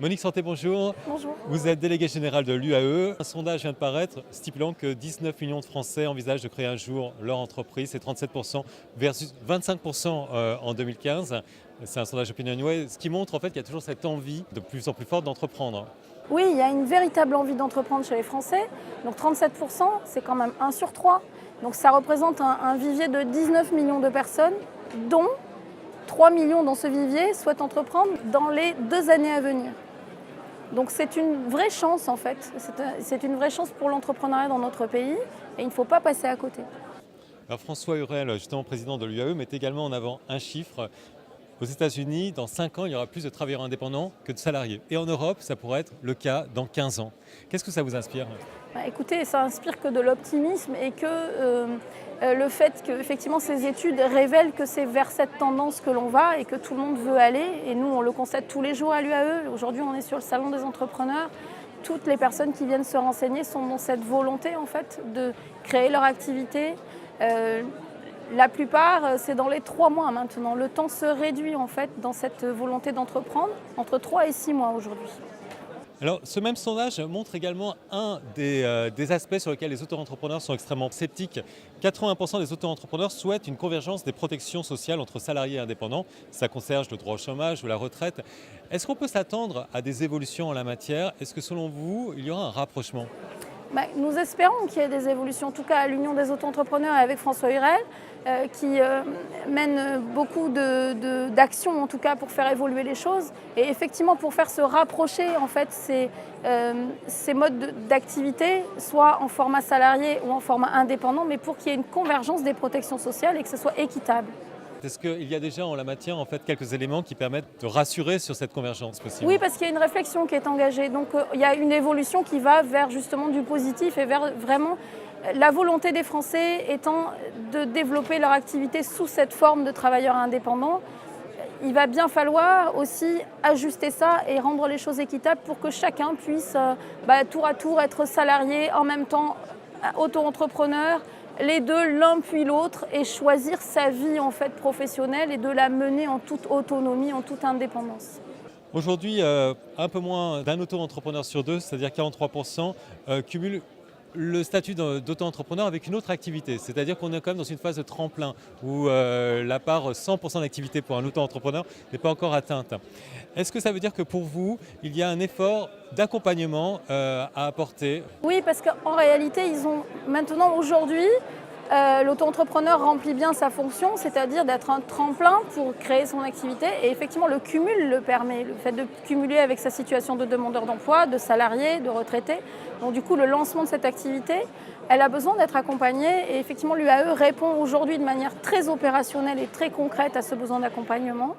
Monique Santé, bonjour. Bonjour. Vous êtes déléguée générale de l'UAE. Un sondage vient de paraître stipulant que 19 millions de Français envisagent de créer un jour leur entreprise. C'est 37% versus 25% en 2015. C'est un sondage OpinionWay, ce qui montre en fait qu'il y a toujours cette envie de plus en plus forte d'entreprendre. Oui, il y a une véritable envie d'entreprendre chez les Français. Donc 37%, c'est quand même 1 sur 3. Donc ça représente un vivier de 19 millions de personnes, dont 3 millions dans ce vivier souhaitent entreprendre dans les 2 années à venir. Donc c'est une vraie chance en fait. C'est une vraie chance pour l'entrepreneuriat dans notre pays et il ne faut pas passer à côté. Alors François Hurel, justement président de l'UAE, met également en avant un chiffre. Aux États-Unis, dans 5 ans, il y aura plus de travailleurs indépendants que de salariés. Et en Europe, ça pourrait être le cas dans 15 ans. Qu'est-ce que ça vous inspire ? Écoutez, ça inspire que de l'optimisme et que le fait que effectivement, ces études révèlent que c'est vers cette tendance que l'on va et que tout le monde veut aller. Et nous, on le constate tous les jours à l'UAE. Aujourd'hui, on est sur le salon des entrepreneurs. Toutes les personnes qui viennent se renseigner sont dans cette volonté en fait, de créer leur activité. La plupart, c'est dans les 3 mois maintenant. Le temps se réduit en fait dans cette volonté d'entreprendre, entre 3 et 6 mois aujourd'hui. Alors, ce même sondage montre également un des aspects sur lesquels les auto-entrepreneurs sont extrêmement sceptiques. 80% des auto-entrepreneurs souhaitent une convergence des protections sociales entre salariés et indépendants. Ça concerne le droit au chômage ou la retraite. Est-ce qu'on peut s'attendre à des évolutions en la matière ? Est-ce que selon vous, il y aura un rapprochement ? Nous espérons qu'il y ait des évolutions, en tout cas à l'Union des auto-entrepreneurs et avec François Hurel, qui mène beaucoup d'actions en tout cas pour faire évoluer les choses et effectivement pour faire se rapprocher en fait ces modes d'activité, soit en format salarié ou en format indépendant, mais pour qu'il y ait une convergence des protections sociales et que ce soit équitable. Est-ce qu'il y a déjà en la matière en fait, quelques éléments qui permettent de rassurer sur cette convergence possible ? Oui, parce qu'il y a une réflexion qui est engagée. Donc il y a une évolution qui va vers justement du positif et vers vraiment la volonté des Français étant de développer leur activité sous cette forme de travailleurs indépendants. Il va bien falloir aussi ajuster ça et rendre les choses équitables pour que chacun puisse tour à tour être salarié, en même temps auto-entrepreneur, les deux, l'un puis l'autre, et choisir sa vie en fait professionnelle et de la mener en toute autonomie, en toute indépendance. Aujourd'hui, un peu moins d'un auto-entrepreneur sur 2, c'est-à-dire 43%, cumule le statut d'auto-entrepreneur avec une autre activité. C'est-à-dire qu'on est quand même dans une phase de tremplin où la part 100% d'activité pour un auto-entrepreneur n'est pas encore atteinte. Est-ce que ça veut dire que pour vous, il y a un effort d'accompagnement à apporter ? Oui, parce qu'en réalité, ils ont maintenant, aujourd'hui, l'auto-entrepreneur remplit bien sa fonction, c'est-à-dire d'être un tremplin pour créer son activité. Et effectivement, le cumul le permet, le fait de cumuler avec sa situation de demandeur d'emploi, de salarié, de retraité. Donc du coup, le lancement de cette activité, elle a besoin d'être accompagnée. Et effectivement, l'UAE répond aujourd'hui de manière très opérationnelle et très concrète à ce besoin d'accompagnement.